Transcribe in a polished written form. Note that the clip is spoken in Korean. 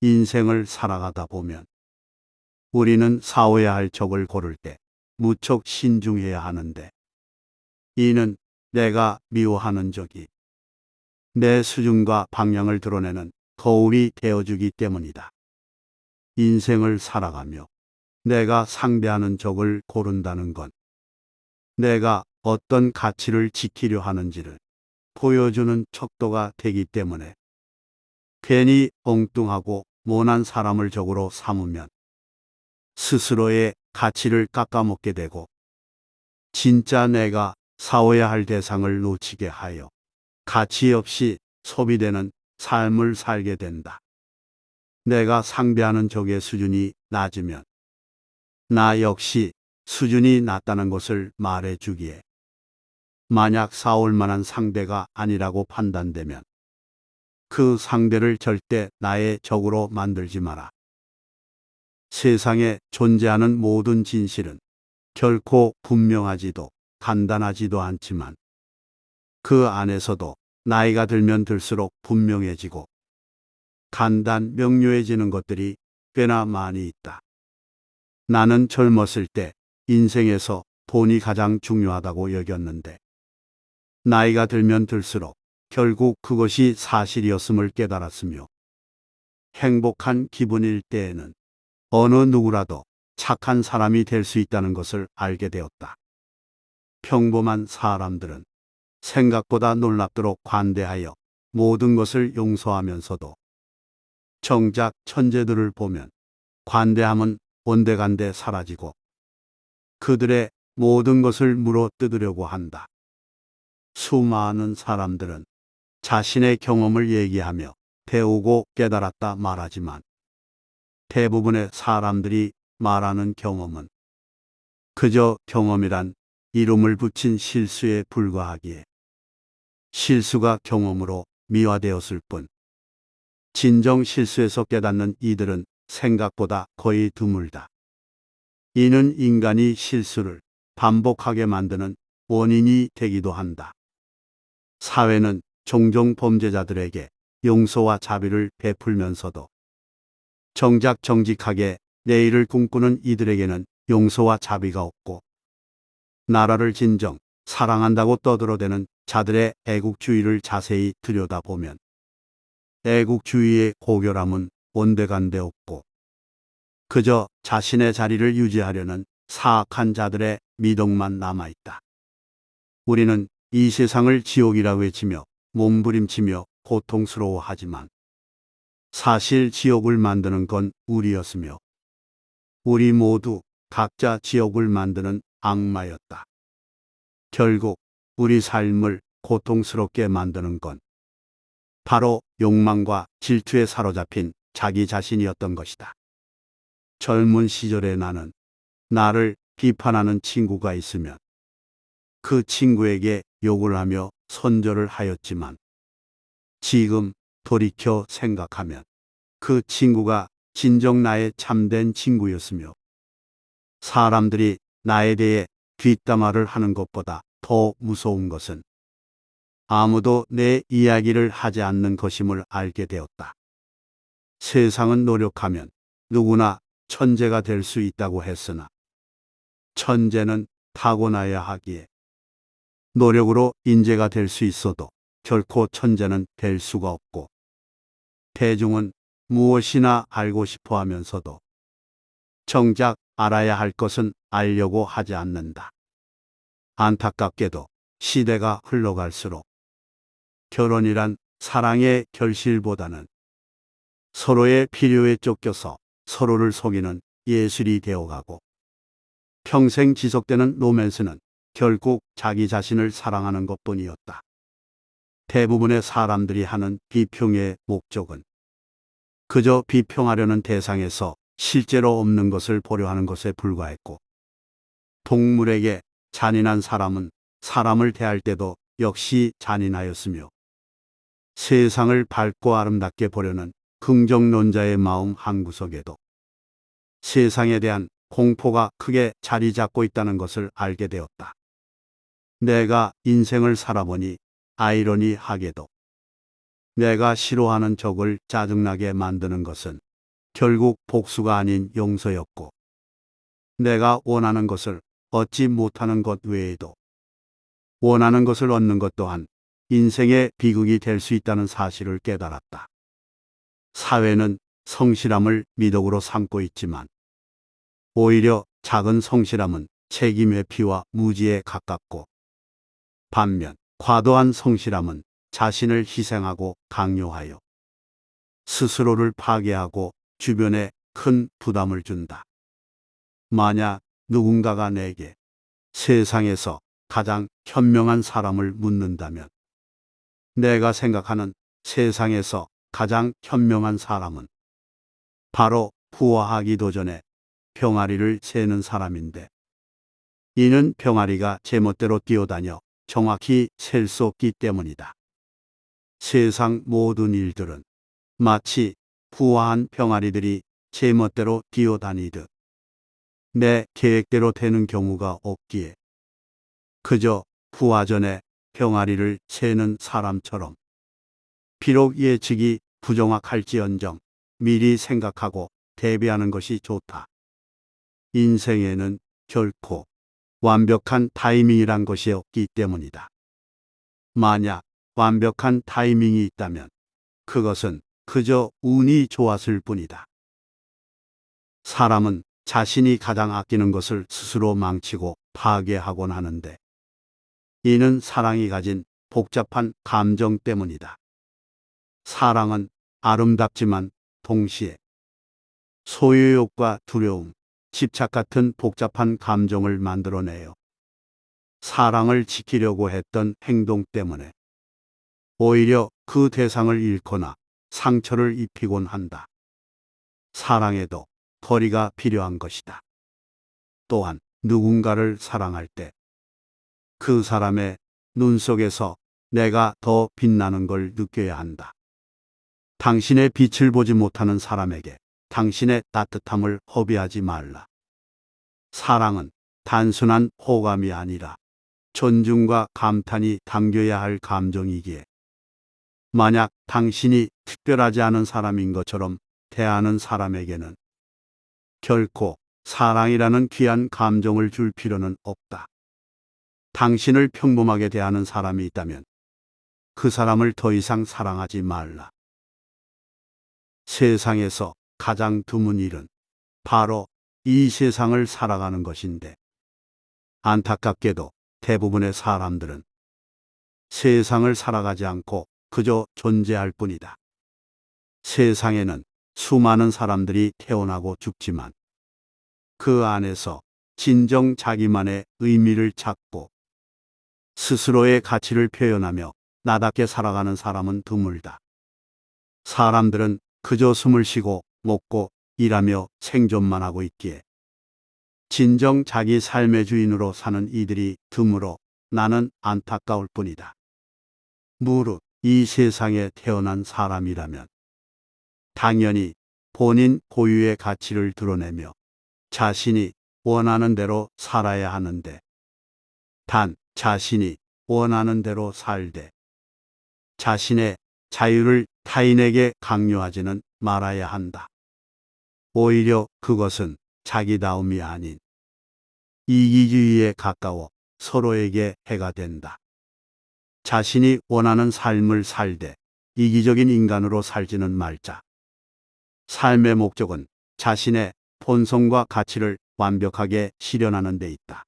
인생을 살아가다 보면 우리는 싸워야 할 적을 고를 때 무척 신중해야 하는데, 이는 내가 미워하는 적이 내 수준과 방향을 드러내는 거울이 되어주기 때문이다. 인생을 살아가며 내가 상대하는 적을 고른다는 건 내가 어떤 가치를 지키려 하는지를 보여주는 척도가 되기 때문에, 괜히 엉뚱하고 모난 사람을 적으로 삼으면 스스로의 가치를 깎아먹게 되고 진짜 내가 싸워야 할 대상을 놓치게 하여 가치 없이 소비되는 삶을 살게 된다. 내가 상대하는 적의 수준이 낮으면 나 역시 수준이 낮다는 것을 말해주기에, 만약 싸울 만한 상대가 아니라고 판단되면 그 상대를 절대 나의 적으로 만들지 마라. 세상에 존재하는 모든 진실은 결코 분명하지도 간단하지도 않지만 그 안에서도 나이가 들면 들수록 분명해지고 간단 명료해지는 것들이 꽤나 많이 있다. 나는 젊었을 때 인생에서 돈이 가장 중요하다고 여겼는데, 나이가 들면 들수록 결국 그것이 사실이었음을 깨달았으며, 행복한 기분일 때에는 어느 누구라도 착한 사람이 될 수 있다는 것을 알게 되었다. 평범한 사람들은 생각보다 놀랍도록 관대하여 모든 것을 용서하면서도, 정작 천재들을 보면 관대함은 온데간데 사라지고 그들의 모든 것을 물어뜯으려고 한다. 수많은 사람들은 자신의 경험을 얘기하며 배우고 깨달았다 말하지만, 대부분의 사람들이 말하는 경험은 그저 경험이란 이름을 붙인 실수에 불과하기에 실수가 경험으로 미화되었을 뿐, 진정 실수에서 깨닫는 이들은 생각보다 거의 드물다. 이는 인간이 실수를 반복하게 만드는 원인이 되기도 한다. 사회는 종종 범죄자들에게 용서와 자비를 베풀면서도 정작 정직하게 내일을 꿈꾸는 이들에게는 용서와 자비가 없고, 나라를 진정 사랑한다고 떠들어대는 자들의 애국주의를 자세히 들여다보면 애국주의의 고결함은 온데간데 없고 그저 자신의 자리를 유지하려는 사악한 자들의 미덕만 남아있다. 우리는 이 세상을 지옥이라고 외치며 몸부림치며 고통스러워하지만, 사실 지옥을 만드는 건 우리였으며 우리 모두 각자 지옥을 만드는 악마였다. 결국 우리 삶을 고통스럽게 만드는 건 바로 욕망과 질투에 사로잡힌 자기 자신이었던 것이다. 젊은 시절의 나는 나를 비판하는 친구가 있으면 그 친구에게 욕을 하며 손절을 하였지만, 지금 돌이켜 생각하면 그 친구가 진정 나의 참된 친구였으며, 사람들이 나에 대해 뒷담화를 하는 것보다 더 무서운 것은 아무도 내 이야기를 하지 않는 것임을 알게 되었다. 세상은 노력하면 누구나 천재가 될 수 있다고 했으나, 천재는 타고나야 하기에 노력으로 인재가 될 수 있어도 결코 천재는 될 수가 없고, 대중은 무엇이나 알고 싶어 하면서도 정작 알아야 할 것은 알려고 하지 않는다. 안타깝게도 시대가 흘러갈수록 결혼이란 사랑의 결실보다는 서로의 필요에 쫓겨서 서로를 속이는 예술이 되어가고, 평생 지속되는 로맨스는 결국 자기 자신을 사랑하는 것뿐이었다. 대부분의 사람들이 하는 비평의 목적은 그저 비평하려는 대상에서 실제로 없는 것을 보려 하는 것에 불과했고, 동물에게 잔인한 사람은 사람을 대할 때도 역시 잔인하였으며, 세상을 밝고 아름답게 보려는 긍정론자의 마음 한구석에도 세상에 대한 공포가 크게 자리 잡고 있다는 것을 알게 되었다. 내가 인생을 살아보니 아이러니하게도 내가 싫어하는 적을 짜증나게 만드는 것은 결국 복수가 아닌 용서였고, 내가 원하는 것을 얻지 못하는 것 외에도 원하는 것을 얻는 것 또한 인생의 비극이 될 수 있다는 사실을 깨달았다. 사회는 성실함을 미덕으로 삼고 있지만 오히려 작은 성실함은 책임 회피와 무지에 가깝고, 반면 과도한 성실함은 자신을 희생하고 강요하여 스스로를 파괴하고 주변에 큰 부담을 준다. 만약 누군가가 내게 세상에서 가장 현명한 사람을 묻는다면, 내가 생각하는 세상에서 가장 현명한 사람은 바로 부화하기 도전에 병아리를 세는 사람인데, 이는 병아리가 제멋대로 뛰어다녀 정확히 셀 수 없기 때문이다. 세상 모든 일들은 마치 부화한 병아리들이 제멋대로 뛰어다니듯 내 계획대로 되는 경우가 없기에 그저 부화 전에 병아리를 세는 사람처럼 비록 예측이 부정확할지언정 미리 생각하고 대비하는 것이 좋다. 인생에는 결코 완벽한 타이밍이란 것이 없기 때문이다. 만약 완벽한 타이밍이 있다면 그것은 그저 운이 좋았을 뿐이다. 사람은 자신이 가장 아끼는 것을 스스로 망치고 파괴하곤 하는데, 이는 사랑이 가진 복잡한 감정 때문이다. 사랑은 아름답지만 동시에 소유욕과 두려움, 집착 같은 복잡한 감정을 만들어내요. 사랑을 지키려고 했던 행동 때문에 오히려 그 대상을 잃거나 상처를 입히곤 한다. 사랑에도 거리가 필요한 것이다. 또한 누군가를 사랑할 때 그 사람의 눈 속에서 내가 더 빛나는 걸 느껴야 한다. 당신의 빛을 보지 못하는 사람에게 당신의 따뜻함을 허비하지 말라. 사랑은 단순한 호감이 아니라 존중과 감탄이 담겨야 할 감정이기에, 만약 당신이 특별하지 않은 사람인 것처럼 대하는 사람에게는 결코 사랑이라는 귀한 감정을 줄 필요는 없다. 당신을 평범하게 대하는 사람이 있다면 그 사람을 더 이상 사랑하지 말라. 세상에서 가장 드문 일은 바로 이 세상을 살아가는 것인데, 안타깝게도 대부분의 사람들은 세상을 살아가지 않고 그저 존재할 뿐이다. 세상에는 수많은 사람들이 태어나고 죽지만 그 안에서 진정 자기만의 의미를 찾고 스스로의 가치를 표현하며 나답게 살아가는 사람은 드물다. 사람들은 그저 숨을 쉬고 먹고 일하며 생존만 하고 있기에 진정 자기 삶의 주인으로 사는 이들이 드물어 나는 안타까울 뿐이다. 무릇 이 세상에 태어난 사람이라면 당연히 본인 고유의 가치를 드러내며 자신이 원하는 대로 살아야 하는데, 단 자신이 원하는 대로 살되 자신의 자유를 타인에게 강요하지는 말아야 한다. 오히려 그것은 자기다움이 아닌 이기주의에 가까워 서로에게 해가 된다. 자신이 원하는 삶을 살되 이기적인 인간으로 살지는 말자. 삶의 목적은 자신의 본성과 가치를 완벽하게 실현하는 데 있다.